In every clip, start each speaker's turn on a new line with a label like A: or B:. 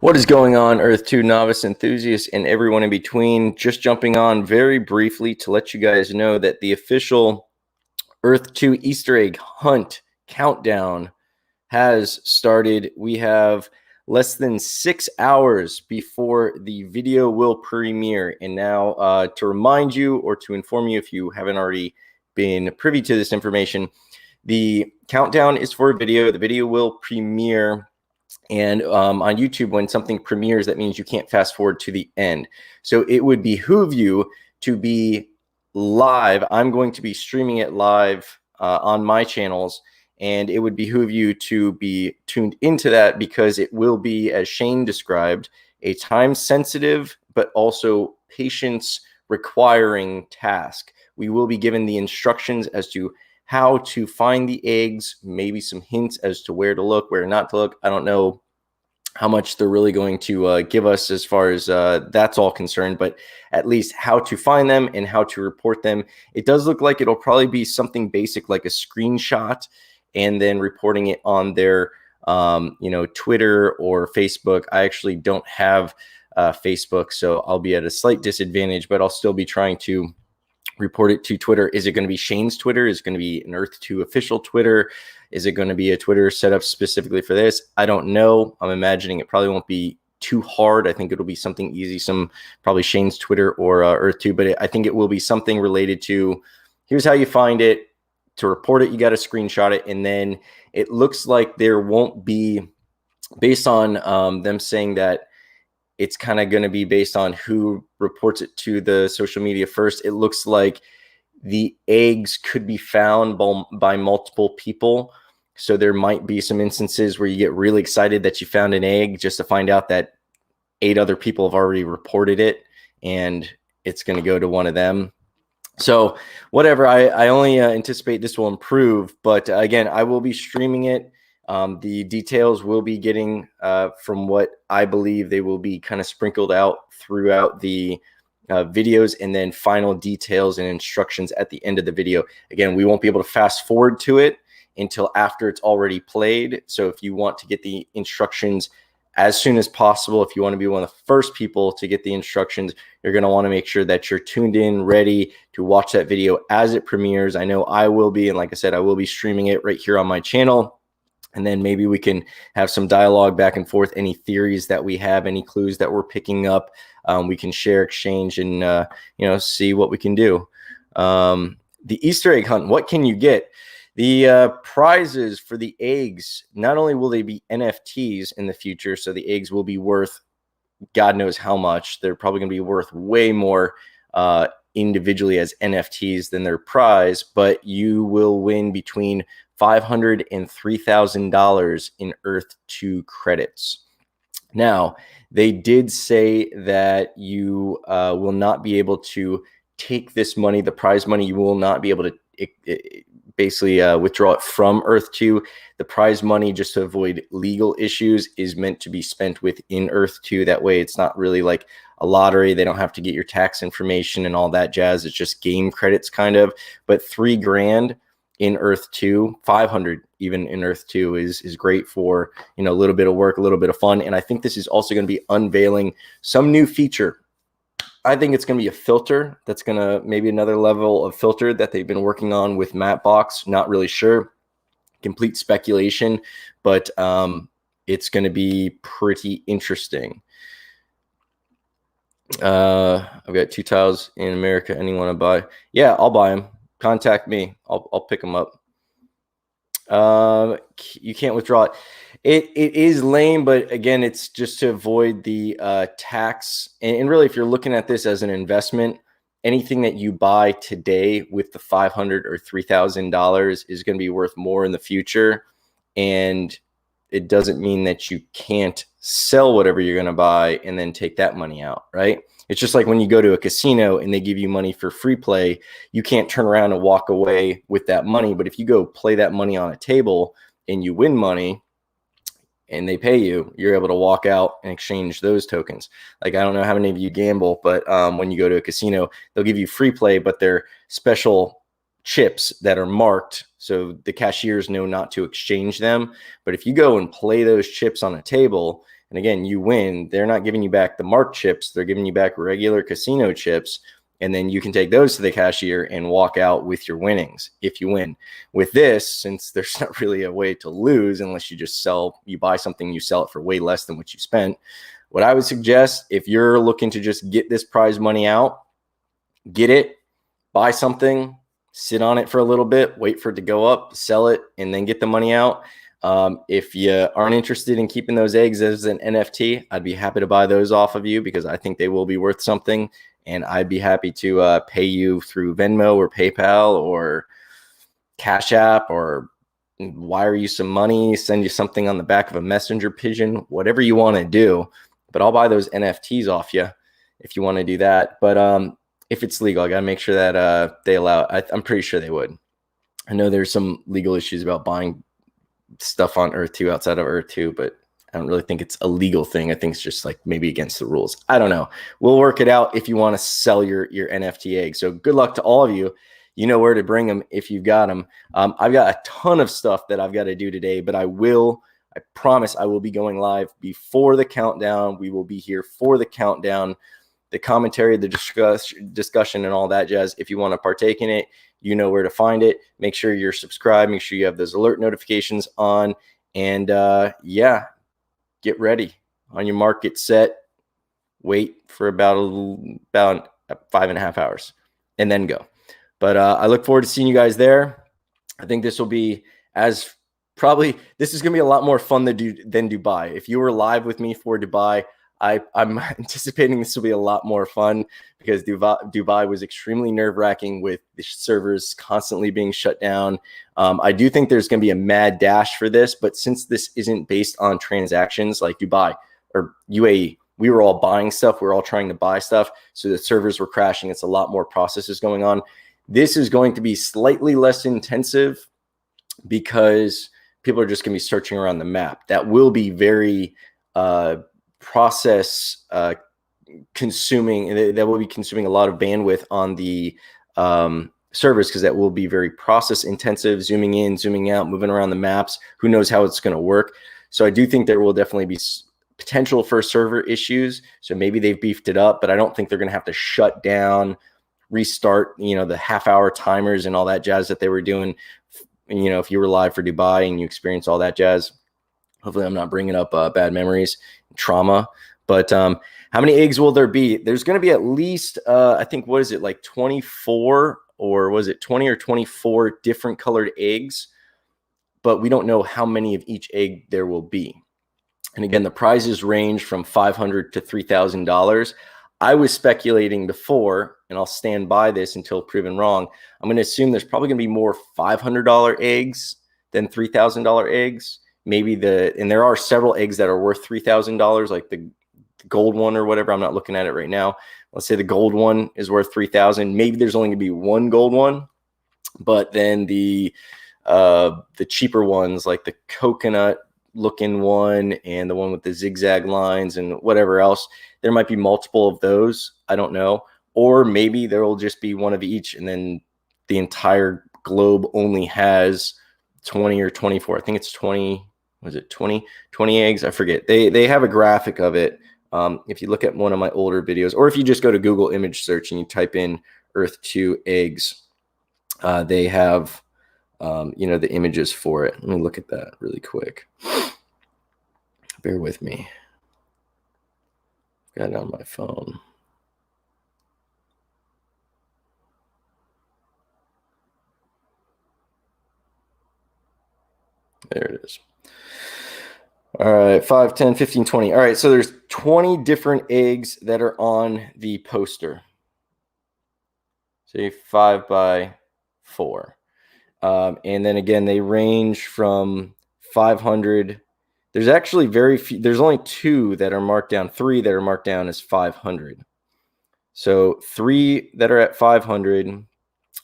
A: What is going on, Earth2 novice enthusiasts and everyone in between? Just jumping on very briefly to let you guys know that the official Earth2 Easter egg hunt countdown has started. We have less than 6 hours before the video will premiere. And now to remind you or to inform you if you haven't already been privy to this information, the countdown is for a video. The video will premiere. And on YouTube, when something premieres, that means you can't fast forward to the end. So it would behoove you to be live. I'm going to be streaming it live on my channels, and it would behoove you to be tuned into that because it will be, as Shane described, a time-sensitive but also patience-requiring task. We will be given the instructions as to how to find the eggs, maybe some hints as to where to look, where not to look. I don't know how much they're really going to give us as far as that's all concerned, but at least how to find them and how to report them. It does look like it'll probably be something basic like a screenshot and then reporting it on their Twitter or Facebook. I actually don't have Facebook, so I'll be at a slight disadvantage, but I'll still be trying to report it to Twitter. Is it going to be Shane's Twitter? Is it going to be an Earth2 official Twitter? Is it going to be a Twitter set up specifically for this? I don't know. I'm imagining it probably won't be too hard. I think it'll be something easy, probably Shane's Twitter or Earth2, but I think it will be something related to here's how you find it. To report it, you got to screenshot it. And then it looks like there won't be, based on them saying that it's kind of going to be based on who reports it to the social media first. It looks like the eggs could be found by multiple people. So there might be some instances where you get really excited that you found an egg just to find out that 8 other people have already reported it and it's going to go to one of them. So whatever, I only anticipate this will improve. But again, I will be streaming it. The details will be getting from what I believe they will be kind of sprinkled out throughout the videos, and then final details and instructions at the end of the video. Again, we won't be able to fast forward to it until after it's already played. So if you want to get the instructions as soon as possible, if you want to be one of the first people to get the instructions, you're going to want to make sure that you're tuned in, ready to watch that video as it premieres. I know I will be, and like I said, I will be streaming it right here on my channel. And then maybe we can have some dialogue back and forth, any theories that we have, any clues that we're picking up. We can share, exchange, and see what we can do. The Easter egg hunt, what can you get? The prizes for the eggs, not only will they be NFTs in the future, so the eggs will be worth God knows how much. They're probably going to be worth way more individually as NFTs than their prize, but you will win between $500 and $3,000 in Earth2 credits. Now, they did say that you will not be able to take this money, the prize money, you will not be able to basically withdraw it from Earth2. The prize money, just to avoid legal issues, is meant to be spent within Earth2. That way it's not really like a lottery. They don't have to get your tax information and all that jazz. It's just game credits kind of. But $3,000 in Earth2, 500 even in Earth2 is great for, a little bit of work, a little bit of fun. And I think this is also going to be unveiling some new feature. I think it's going to be a filter that's going to maybe another level of filter that they've been working on with Mapbox. Not really sure, complete speculation, but it's going to be pretty interesting. I've got 2 tiles in America. Anyone to buy? Yeah, I'll buy them. Contact me. I'll pick them up. You can't withdraw it. It is lame, but again, it's just to avoid the tax. And really, if you're looking at this as an investment, anything that you buy today with the $500 or $3,000 is going to be worth more in the future. And it doesn't mean that you can't sell whatever you're going to buy and then take that money out, right? It's just like when you go to a casino and they give you money for free play, you can't turn around and walk away with that money. But if you go play that money on a table and you win money and they pay you, you're able to walk out and exchange those tokens. Like, I don't know how many of you gamble, but when you go to a casino, they'll give you free play, but they're special chips that are marked so the cashiers know not to exchange them. But if you go and play those chips on a table, and again, you win, they're not giving you back the marked chips, they're giving you back regular casino chips. And then you can take those to the cashier and walk out with your winnings if you win. With this, since there's not really a way to lose unless you just you buy something, you sell it for way less than what you spent. What I would suggest, if you're looking to just get this prize money out, get it, buy something, sit on it for a little bit, wait for it to go up, sell it, and then get the money out. If you aren't interested in keeping those eggs as an NFT, I'd be happy to buy those off of you because I think they will be worth something. And I'd be happy to pay you through Venmo or PayPal or Cash App, or wire you some money, send you something on the back of a messenger pigeon, whatever you want to do. But I'll buy those NFTs off you if you want to do that. But if it's legal, I got to make sure that they allow it. I'm pretty sure they would. I know there's some legal issues about buying stuff on Earth2 outside of Earth2, but I don't really think it's a legal thing. I think it's just like maybe against the rules. I don't know. We'll work it out if you want to sell your NFT eggs. So good luck to all of you. You know where to bring them if you've got them. I've got a ton of stuff that I've got to do today, but I promise I will be going live before the countdown. We will be here for the countdown, the commentary, the discussion, and all that jazz. If you want to partake in it, you know where to find it. Make sure you're subscribed. Make sure you have those alert notifications on. And yeah, get ready. On your mark, get set. Wait for about 5.5 hours and then go. But I look forward to seeing you guys there. I think this will be this is going to be a lot more fun than Dubai. If you were live with me for Dubai, I'm anticipating this will be a lot more fun because Dubai was extremely nerve-wracking with the servers constantly being shut down. I do think there's going to be a mad dash for this, but since this isn't based on transactions like Dubai or UAE, we were all buying stuff. We were all trying to buy stuff. So the servers were crashing. It's a lot more processes going on. This is going to be slightly less intensive because people are just going to be searching around the map. That will be very process consuming. That will be consuming a lot of bandwidth on the servers because that will be very process intensive, zooming in, zooming out, moving around the maps. Who knows how it's going to work? So I do think there will definitely be potential for server issues. So maybe they've beefed it up, but I don't think they're going to have to shut down, restart, the half-hour timers and all that jazz that they were doing. If you were live for Dubai and you experienced all that jazz, hopefully I'm not bringing up bad memories, trauma. But how many eggs will there be? There's going to be at least, I think, what is it, like 24 or was it 20 or 24 different colored eggs? But we don't know how many of each egg there will be. And again, the prizes range from $500 to $3,000. I was speculating before, and I'll stand by this until proven wrong. I'm going to assume there's probably going to be more $500 eggs than $3,000 eggs. And there are several eggs that are worth $3,000, like the gold one or whatever. I'm not looking at it right now. Let's say the gold one is worth $3,000. Maybe there's only going to be one gold one, but then the cheaper ones, like the coconut looking one and the one with the zigzag lines and whatever else, there might be multiple of those. I don't know. Or maybe there will just be one of each, and then the entire globe only has 20 or 24. I think it's 20. Was it 20 eggs? I forget. They have a graphic of it. If you look at one of my older videos, or if you just go to Google image search and you type in Earth2 eggs, they have the images for it. Let me look at that really quick. Bear with me. Got it on my phone. There it is. All right, 5, 10, 15, 20. All right, so there's 20 different eggs that are on the poster. Say 5 by 4. And then again, they range from 500. There's actually very few. There's only 2 that are marked down, 3 that are marked down as 500. So 3 that are at 500.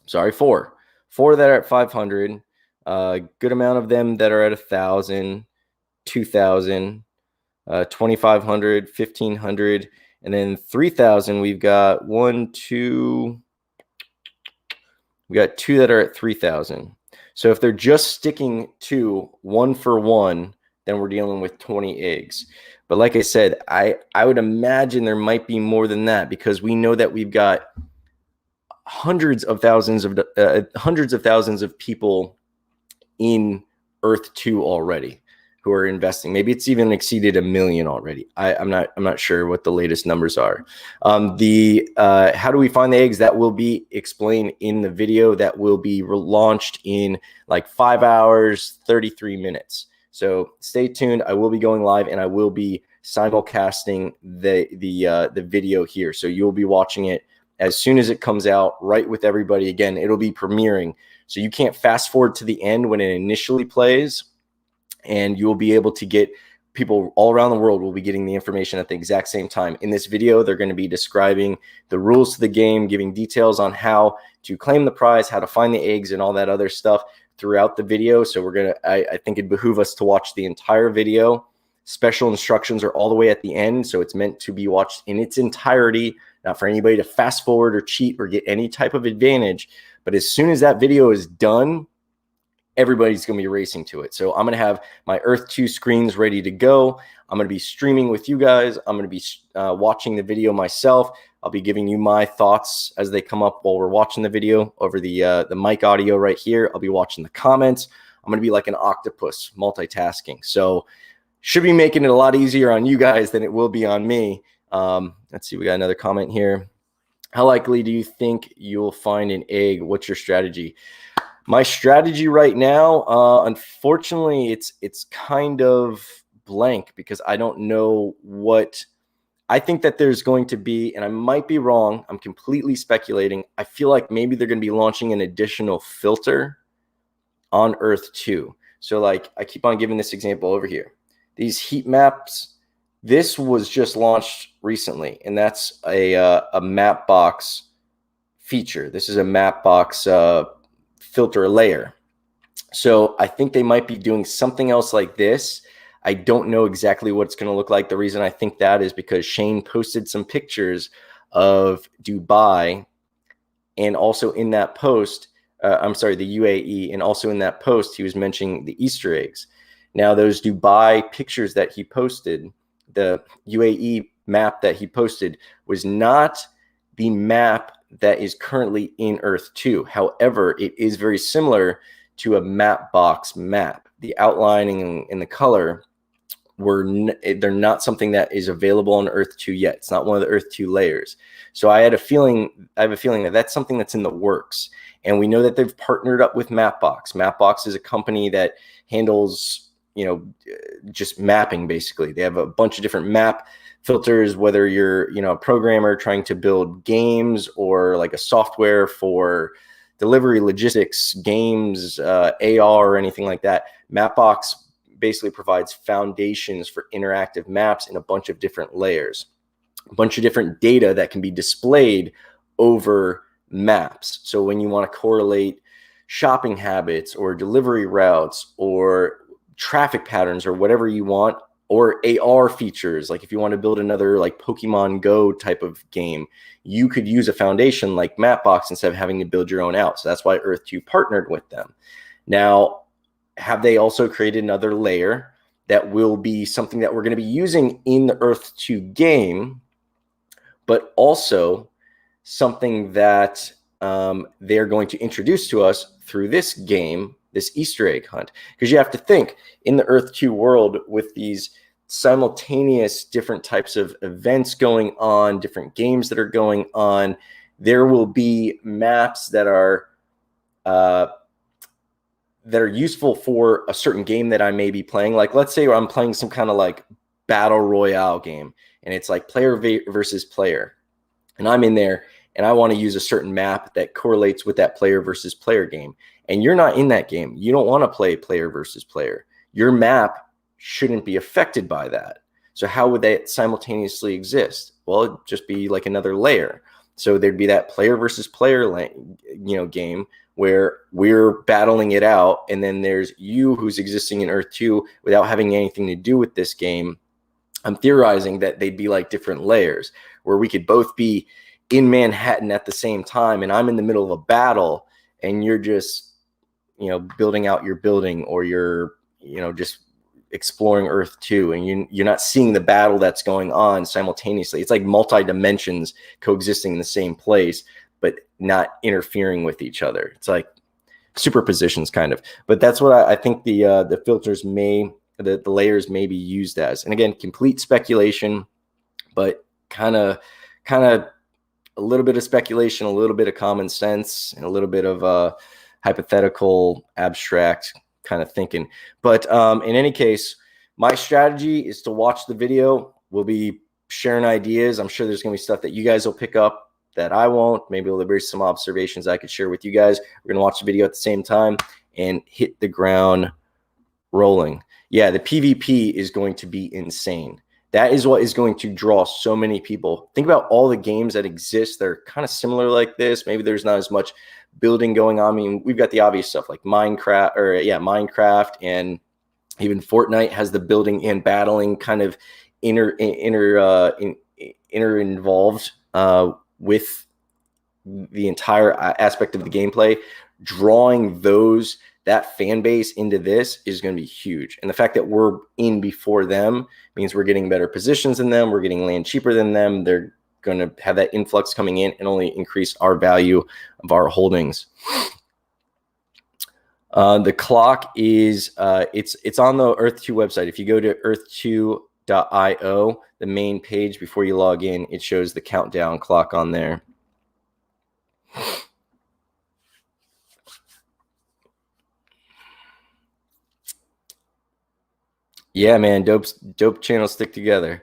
A: Sorry, 4. 4 that are at 500. Good amount of them that are at 1,000, 2,000, 2,500, 1,500, and then 3,000. We've got 1, 2. We got 2 that are at 3,000. So if they're just sticking to 1 for 1, then we're dealing with 20 eggs. But like I said, I would imagine there might be more than that, because we know that we've got hundreds of thousands of people in Earth2 already who are investing. Maybe it's even exceeded 1 million already. I'm not sure what the latest numbers are. How do we find the eggs? That will be explained in the video that will be launched in like 5 hours, 33 minutes. So stay tuned. I will be going live, and I will be simulcasting the video here. So you'll be watching it as soon as it comes out, right with everybody. Again, it'll be premiering. So you can't fast forward to the end when it initially plays, and you'll be able to get people all around the world will be getting the information at the exact same time. In this video, they're going to be describing the rules to the game, giving details on how to claim the prize, how to find the eggs, and all that other stuff throughout the video. So I think it'd behoove us to watch the entire video. Special instructions are all the way at the end, so it's meant to be watched in its entirety, not for anybody to fast forward or cheat or get any type of advantage. But as soon as that video is done, everybody's going to be racing to it. So I'm going to have my Earth2 screens ready to go. I'm going to be streaming with you guys. I'm going to be watching the video myself. I'll be giving you my thoughts as they come up while we're watching the video over the mic audio right here. I'll be watching the comments. I'm going to be like an octopus multitasking. So should be making it a lot easier on you guys than it will be on me. Let's see. We got another comment here. How likely do you think you'll find an egg? What's your strategy? My strategy right now, unfortunately, it's kind of blank, because I don't know what I think that there's going to be, and I might be wrong. I'm completely speculating. I feel like maybe they're going to be launching an additional filter on Earth2. So like I keep on giving this example over here. These heat maps, this was just launched recently, and that's a map box feature. This is a map box filter layer. So I think they might be doing something else like this. I don't know exactly what it's going to look like. The reason I think that is because Shane posted some pictures of Dubai, and also in that post, I'm sorry, the UAE, and also in that post, he was mentioning the Easter eggs. Now, those Dubai pictures that he posted, the UAE map that he posted, was not the map that is currently in Earth2. However, it is very similar to a map box map. The outlining and the color they're not something that is available on Earth2 yet. It's not one of the Earth2 layers. So I have a feeling that that's something that's in the works. And we know that they've partnered up with Mapbox. Mapbox is a company that handles, just mapping basically. They have a bunch of different map filters, whether you're, a programmer trying to build games, or like a software for delivery, logistics, games, AR, or anything like that. Mapbox basically provides foundations for interactive maps in a bunch of different layers, a bunch of different data that can be displayed over maps. So when you want to correlate shopping habits or delivery routes or traffic patterns or whatever you want, or AR features, like if you want to build another like Pokemon Go type of game, you could use a foundation like Mapbox instead of having to build your own out. So that's why Earth2 partnered with them. Now, have they also created another layer that will be something that we're going to be using in the Earth2 game, but also something that they're going to introduce to us through this game, this Easter egg hunt? Because you have to think, in the Earth2 world, with these simultaneous different types of events going on, different games that are going on, there will be maps that are useful for a certain game that I may be playing. Like, let's say I'm playing some kind of like battle royale game, and it's like player versus player, and I'm in there and I want to use a certain map that correlates with that player versus player game. And you're not in that game. You don't want to play player versus player. Your map shouldn't be affected by that. So how would that simultaneously exist? Well, it'd just be like another layer. So there'd be that player versus player, game where we're battling it out, and then there's you who's existing in Earth2 without having anything to do with this game. I'm theorizing that they'd be like different layers where we could both be in Manhattan at the same time, and I'm in the middle of a battle, and you're just, building out your building, or you're, just exploring Earth 2, and you're not seeing the battle that's going on simultaneously. It's like multi-dimensions coexisting in the same place, but not interfering with each other. It's like superpositions kind of. But that's what I think the filters the layers may be used as. And again, complete speculation, but kind of a little bit of speculation, a little bit of common sense, and a little bit of hypothetical, abstract kind of thinking. But in any case, my strategy is to watch the video. We'll be sharing ideas. I'm sure there's going to be stuff that you guys will pick up that I won't. Maybe there'll be some observations I could share with you guys. We're going to watch the video at the same time and hit the ground rolling. Yeah, the PvP is going to be insane. That is what is going to draw so many people. Think about all the games that exist that are kind of similar like this. Maybe there's not as much building going on. I mean, we've got the obvious stuff like Minecraft, and even Fortnite has the building and battling kind of involved with the entire aspect of the gameplay. Drawing that fan base into this is going to be huge. And the fact that we're in before them means we're getting better positions than them. We're getting land cheaper than them. They're going to have that influx coming in and only increase our value of our holdings. The clock is it's on the Earth2 website. If you go to earth2.io, the main page before you log in, it shows the countdown clock on there. Yeah, man, dope channels stick together.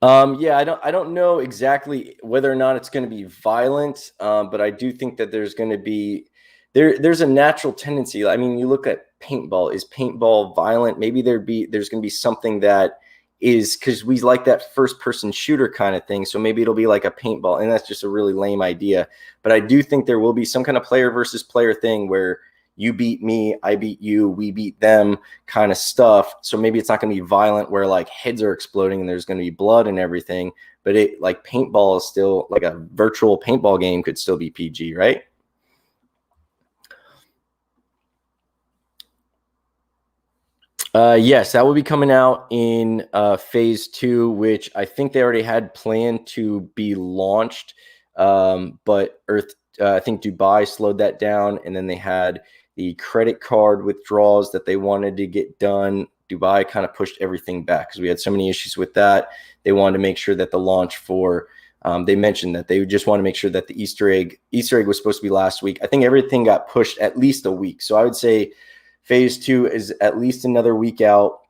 A: Yeah, I don't know exactly whether or not it's going to be violent, but I do think that there's going to be there's a natural tendency. I mean, you look at paintball. Is paintball violent? Maybe there's going to be something that is, because we like that first person shooter kind of thing. So maybe it'll be like a paintball, and that's just a really lame idea. But I do think there will be some kind of player versus player thing where you beat me, I beat you, we beat them kind of stuff. So maybe it's not going to be violent where like heads are exploding and there's going to be blood and everything. But it, like, paintball is still, like a virtual paintball game could still be PG, right? Yes, that will be coming out in phase 2, which I think they already had planned to be launched. But I think Dubai slowed that down, and then they had the credit card withdrawals that they wanted to get done. Dubai kind of pushed everything back because we had so many issues with that. They wanted to make sure that the launch for they mentioned that they just want to make sure that the Easter egg was supposed to be last week. I think everything got pushed at least a week. So I would say phase 2 is at least another week out.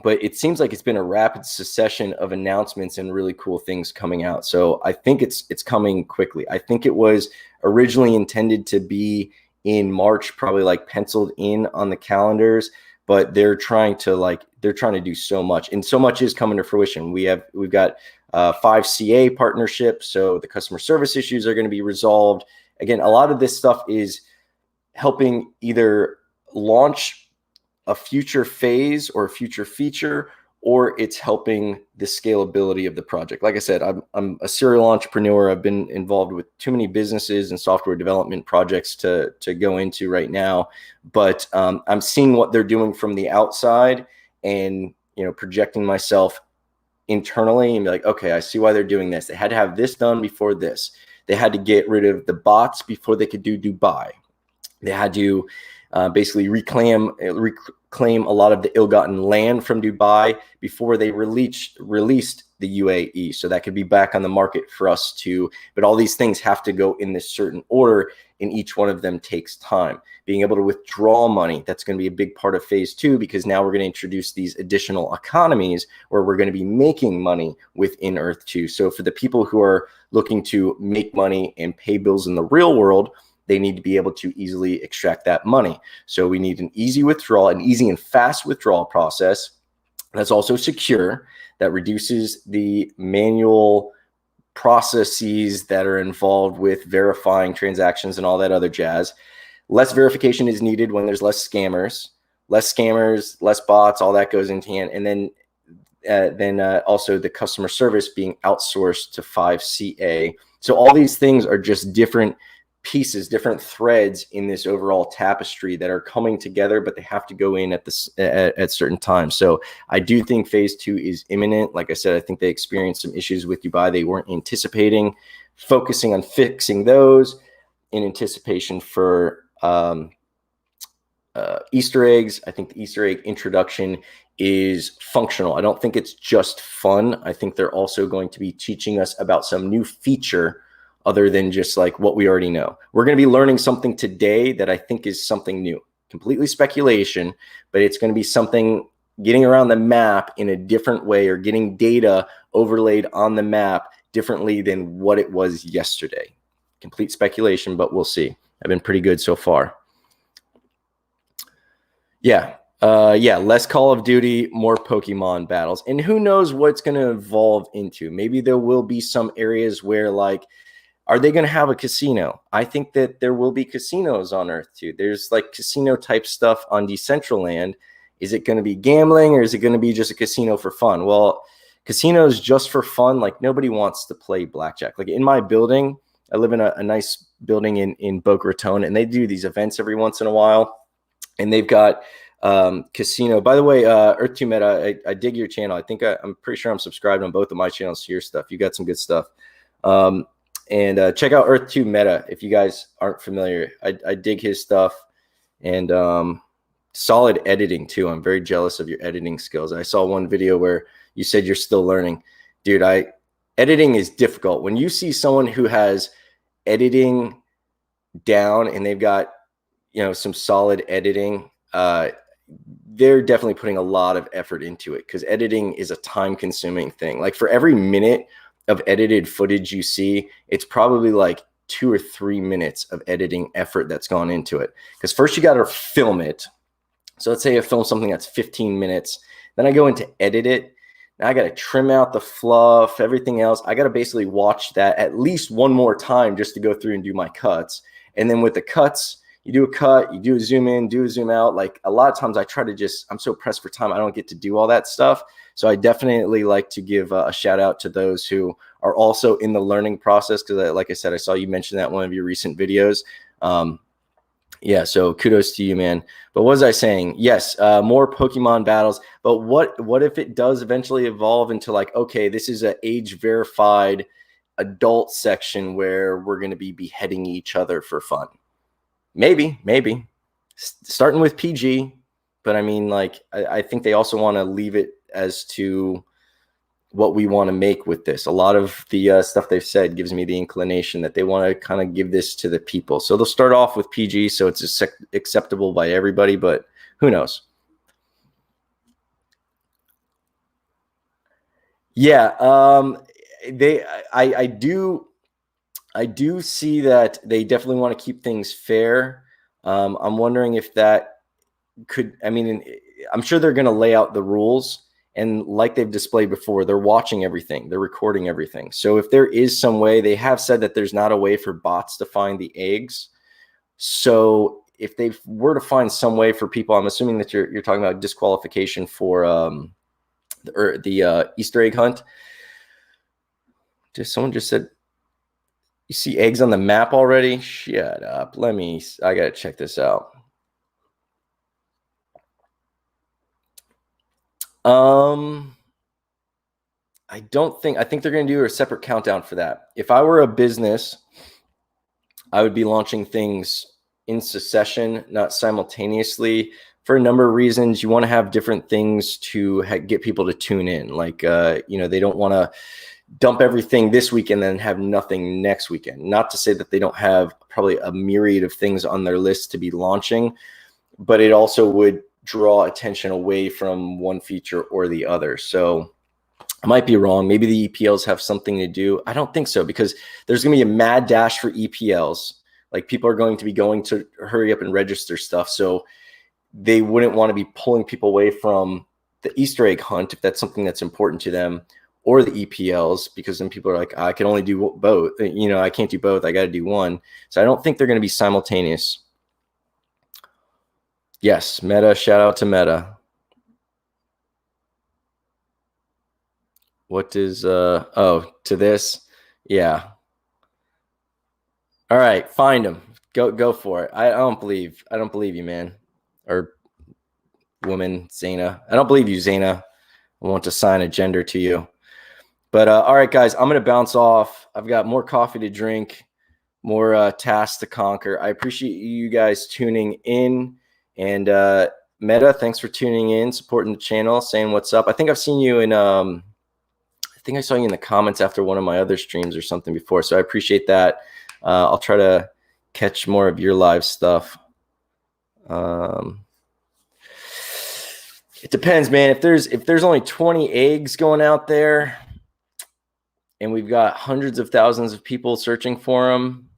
A: But it seems like it's been a rapid succession of announcements and really cool things coming out. So I think it's coming quickly. I think it was originally intended to be in March, probably like penciled in on the calendars, but they're trying to do so much, and so much is coming to fruition. We've got 5 CA partnerships, so the customer service issues are going to be resolved. Again, a lot of this stuff is helping either launch a future phase or a future feature, or it's helping the scalability of the project. Like I said, I'm a serial entrepreneur. I've been involved with too many businesses and software development projects to go into right now. But I'm seeing what they're doing from the outside, and projecting myself internally and be like, okay, I see why they're doing this. They had to have this done before this. They had to get rid of the bots before they could do Dubai. They had to basically reclaim a lot of the ill-gotten land from Dubai before they released the UAE. So that could be back on the market for us to, but all these things have to go in this certain order, and each one of them takes time. Being able to withdraw money, that's going to be a big part of phase 2, because now we're going to introduce these additional economies where we're going to be making money within Earth2. So for the people who are looking to make money and pay bills in the real world, they need to be able to easily extract that money. So we need an easy and fast withdrawal process that's also secure, that reduces the manual processes that are involved with verifying transactions and all that other jazz. Less verification is needed when there's less scammers, less bots, all that goes into hand. And then also the customer service being outsourced to 5CA. So all these things are just different pieces, different threads in this overall tapestry that are coming together, but they have to go in at certain times. So I do think phase 2 is imminent. Like I said, I think they experienced some issues with Dubai they weren't anticipating, focusing on fixing those in anticipation for Easter eggs. I think the Easter egg introduction is functional. I don't think it's just fun. I think they're also going to be teaching us about some new feature other than just like what we already know. We're going to be learning something today that I think is something new. Completely speculation, but it's going to be something getting around the map in a different way, or getting data overlaid on the map differently than what it was yesterday. Complete speculation, but we'll see. I've been pretty good so far. Yeah. Less Call of Duty, more Pokemon battles. And who knows what's going to evolve into. Maybe there will be some areas where, like, are they going to have a casino? I think that there will be casinos on Earth-2. There's like casino type stuff on Decentraland. Is it going to be gambling, or is it going to be just a casino for fun? Well, casinos just for fun, like nobody wants to play blackjack. Like in my building, I live in a nice building in Boca Raton, and they do these events every once in a while. And they've got casino. By the way, Earth2 Meta, I dig your channel. I think I'm pretty sure I'm subscribed on both of my channels to your stuff. You got some good stuff. And check out Earth2 Meta if you guys aren't familiar. I dig his stuff, and solid editing too. I'm very jealous of your editing skills. I saw one video where you said you're still learning. Dude, editing is difficult. When you see someone who has editing down and they've got, you know, some solid editing, they're definitely putting a lot of effort into it, because editing is a time-consuming thing. Like for every minute of edited footage you see, it's probably like 2 or 3 minutes of editing effort that's gone into it. Because first you got to film it. So let's say I film something that's 15 minutes. Then I go into edit it. Now I got to trim out the fluff, everything else. I got to basically watch that at least one more time just to go through and do my cuts. And then with the cuts, you do a cut, you do a zoom in, do a zoom out. Like a lot of times I try to just, I'm so pressed for time, I don't get to do all that stuff. So I definitely like to give a shout out to those who are also in the learning process. Because like I said, I saw you mention that in one of your recent videos. Yeah, so kudos to you, man. But what was I saying? Yes, more Pokemon battles. But what if it does eventually evolve into like, okay, this is an age verified adult section where we're going to be beheading each other for fun? Maybe starting with PG. But I mean, like, I think they also want to leave it as to what we want to make with this. A lot of the stuff they've said gives me the inclination that they want to kind of give this to the people. So they'll start off with PG, so it's acceptable by everybody, but who knows? Yeah, I do see that they definitely want to keep things fair. I'm wondering if that could, I mean, I'm sure they're going to lay out the rules. And like they've displayed before, they're watching everything. They're recording everything. So if there is some way, they have said that there's not a way for bots to find the eggs. So if they were to find some way for people, I'm assuming that you're talking about disqualification for the Easter egg hunt. Someone just said, you see eggs on the map already? Shut up. I got to check this out. I think they're going to do a separate countdown for that. If I were a business, I would be launching things in succession, not simultaneously, for a number of reasons. You want to have different things to get people to tune in. Like, they don't want to dump everything this weekend and then have nothing next weekend. Not to say that they don't have probably a myriad of things on their list to be launching, but it also would draw attention away from one feature or the other. So I might be wrong. Maybe the EPLs have something to do. I don't think so, because there's going to be a mad dash for EPLs. Like, people are going to be going to hurry up and register stuff. So they wouldn't want to be pulling people away from the Easter egg hunt if that's something that's important to them, or the EPLs, because then people are like, I can only do both. I can't do both. I got to do one. So I don't think they're going to be simultaneous. Yes, Meta. Shout out to Meta. What is to this? Yeah. All right, find him. Go for it. I don't believe you, man. Or woman, Zaina. I don't believe you, Zaina. I won't assign a gender to you. But all right, guys, I'm gonna bounce off. I've got more coffee to drink, more tasks to conquer. I appreciate you guys tuning in. And Meta, thanks for tuning in, supporting the channel, saying what's up. I think I've seen you in I think I saw you in the comments after one of my other streams or something before. So I appreciate that. I'll try to catch more of your live stuff. It depends, man. If there's only 20 eggs going out there and we've got hundreds of thousands of people searching for them,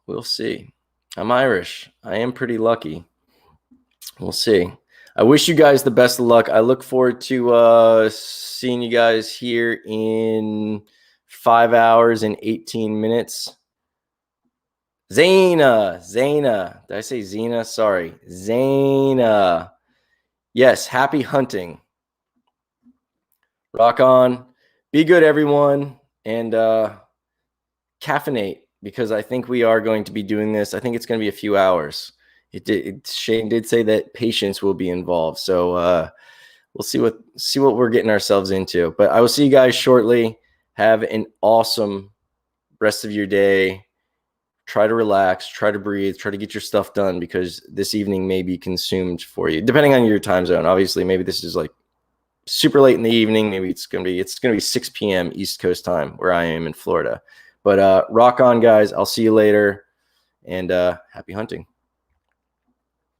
A: we'll see. I'm Irish. I am pretty lucky. We'll see. I wish you guys the best of luck. I look forward to seeing you guys here in 5 hours and 18 minutes. Zaina. Did I say Zena? Sorry. Zaina. Yes, happy hunting. Rock on. Be good, everyone. And caffeinate, because I think we are going to be doing this. I think it's going to be a few hours. Shane did say that patience will be involved. So we'll see what we're getting ourselves into. But I will see you guys shortly. Have an awesome rest of your day. Try to relax, try to breathe, try to get your stuff done, because this evening may be consumed for you, depending on your time zone. Obviously, maybe this is like super late in the evening. Maybe it's gonna be 6 p.m. East Coast time where I am in Florida. But rock on, guys. I'll see you later, and happy hunting.